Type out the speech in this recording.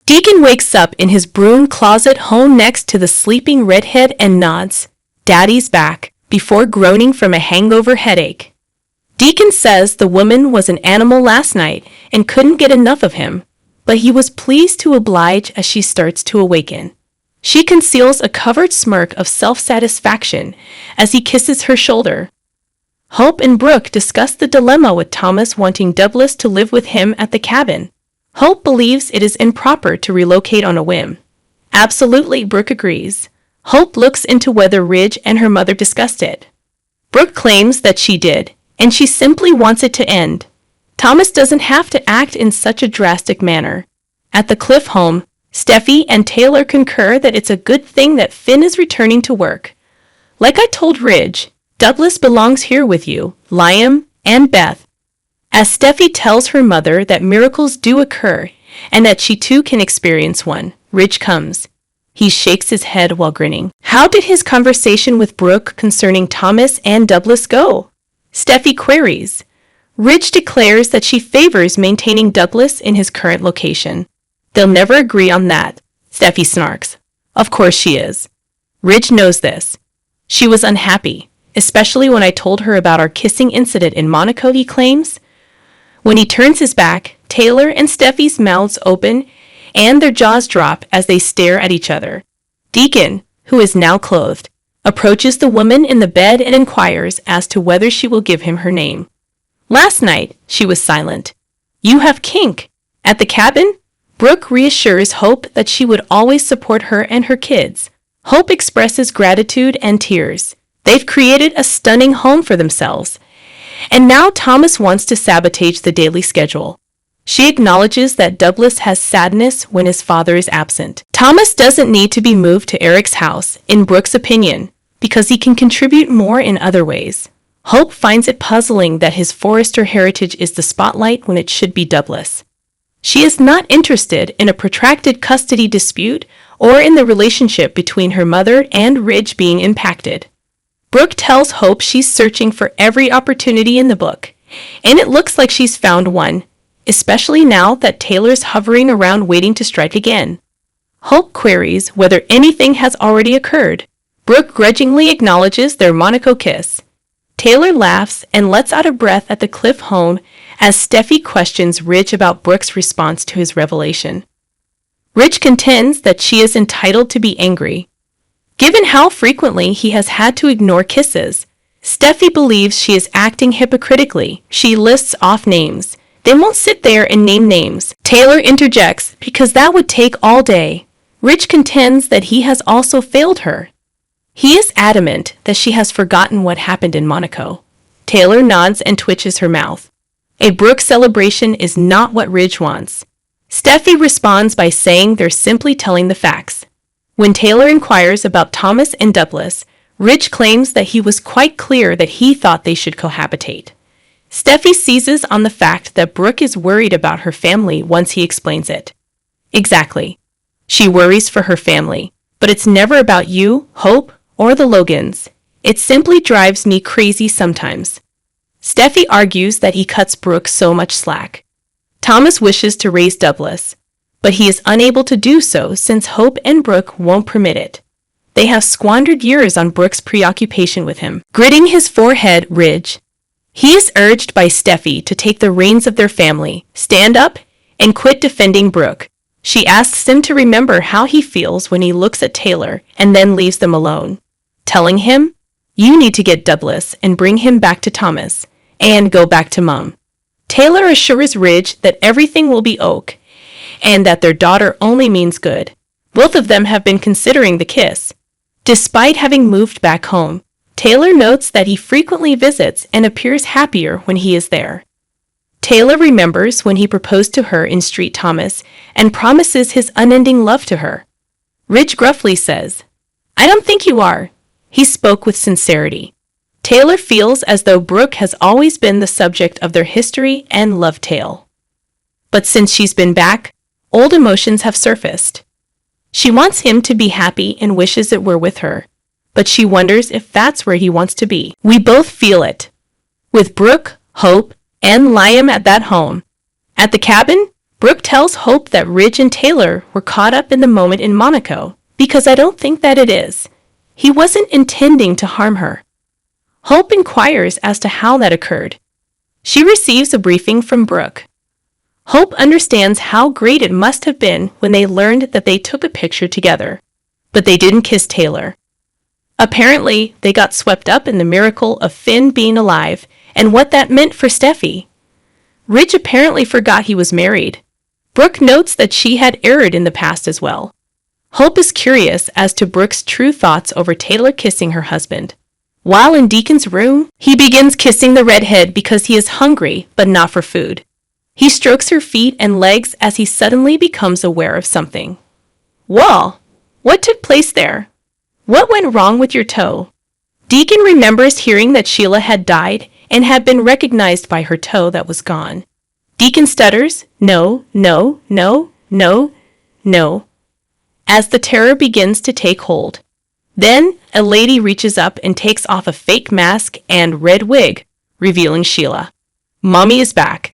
Deacon wakes up in his broom closet home next to the sleeping redhead and nods, "Daddy's back," before groaning from a hangover headache. Deacon says the woman was an animal last night and couldn't get enough of him, but he was pleased to oblige as she starts to awaken. She conceals a covered smirk of self-satisfaction as he kisses her shoulder. Hope and Brooke discuss the dilemma with Thomas wanting Douglas to live with him at the cabin. Hope believes it is improper to relocate on a whim. Absolutely, Brooke agrees. Hope looks into whether Ridge and her mother discussed it. Brooke claims that she did, and she simply wants it to end. Thomas doesn't have to act in such a drastic manner. At the Cliff home, Steffi and Taylor concur that it's a good thing that Finn is returning to work. "Like I told Ridge, Douglas belongs here with you, Liam, and Beth." As Steffi tells her mother that miracles do occur and that she too can experience one, Ridge comes. He shakes his head while grinning. How did his conversation with Brooke concerning Thomas and Douglas go? Steffi queries. Ridge declares that she favors maintaining Douglas in his current location. They'll never agree on that, Steffi snarks. Of course she is. Ridge knows this. She was unhappy, especially when I told her about our kissing incident in Monaco, he claims. When he turns his back, Taylor and Steffi's mouths open and their jaws drop as they stare at each other. Deacon, who is now clothed, approaches the woman in the bed and inquires as to whether she will give him her name. Last night, she was silent. "You have kink." At the cabin, Brooke reassures Hope that she would always support her and her kids. Hope expresses gratitude and tears. They've created a stunning home for themselves. And now Thomas wants to sabotage the daily schedule. She acknowledges that Douglas has sadness when his father is absent. Thomas doesn't need to be moved to Eric's house, in Brooke's opinion, because he can contribute more in other ways. Hope finds it puzzling that his Forrester heritage is the spotlight when it should be Douglas. She is not interested in a protracted custody dispute or in the relationship between her mother and Ridge being impacted. Brooke tells Hope she's searching for every opportunity in the book, and it looks like she's found one, especially now that Taylor's hovering around waiting to strike again. Hope queries whether anything has already occurred. Brooke grudgingly acknowledges their Monaco kiss. Taylor laughs and lets out a breath at the Cliff home as Steffi questions Ridge about Brooke's response to his revelation. Ridge contends that she is entitled to be angry. Given how frequently he has had to ignore kisses, Steffi believes she is acting hypocritically. She lists off names. They won't sit there and name names. Taylor interjects because that would take all day. Ridge contends that he has also failed her. He is adamant that she has forgotten what happened in Monaco. Taylor nods and twitches her mouth. A Brooke celebration is not what Ridge wants. Steffi responds by saying they're simply telling the facts. When Taylor inquires about Thomas and Douglas, Ridge claims that he was quite clear that he thought they should cohabitate. Steffi seizes on the fact that Brooke is worried about her family once he explains it. Exactly. She worries for her family, but it's never about you, Hope, or the Logans. It simply drives me crazy sometimes. Steffi argues that he cuts Brooke so much slack. Thomas wishes to raise Douglas, but he is unable to do so since Hope and Brooke won't permit it. They have squandered years on Brooke's preoccupation with him. Gritting his forehead, Ridge. He is urged by Steffi to take the reins of their family, stand up, and quit defending Brooke. She asks him to remember how he feels when he looks at Taylor and then leaves them alone, telling him, "You need to get Douglas and bring him back to Thomas, and go back to Mom." Taylor assures Ridge that everything will be okay, and that their daughter only means good. Both of them have been considering the kiss. Despite having moved back home, Taylor notes that he frequently visits and appears happier when he is there. Taylor remembers when he proposed to her in Street Thomas and promises his unending love to her. Ridge gruffly says, "I don't think you are." He spoke with sincerity. Taylor feels as though Brooke has always been the subject of their history and love tale. But since she's been back, old emotions have surfaced. She wants him to be happy and wishes it were with her, but she wonders if that's where he wants to be. We both feel it. With Brooke, Hope, and Liam at that home. At the cabin, Brooke tells Hope that Ridge and Taylor were caught up in the moment in Monaco, because I don't think that it is. He wasn't intending to harm her. Hope inquires as to how that occurred. She receives a briefing from Brooke. Hope understands how great it must have been when they learned that they took a picture together. But they didn't kiss Taylor. Apparently, they got swept up in the miracle of Finn being alive and what that meant for Steffi. Ridge apparently forgot he was married. Brooke notes that she had erred in the past as well. Hope is curious as to Brooke's true thoughts over Taylor kissing her husband. While in Deacon's room, he begins kissing the redhead because he is hungry, but not for food. He strokes her feet and legs as he suddenly becomes aware of something. Whoa! What took place there? What went wrong with your toe? Deacon remembers hearing that Sheila had died and had been recognized by her toe that was gone. Deacon stutters, no, no, no, no, no, as the terror begins to take hold. Then, a lady reaches up and takes off a fake mask and red wig, revealing Sheila. Mommy is back.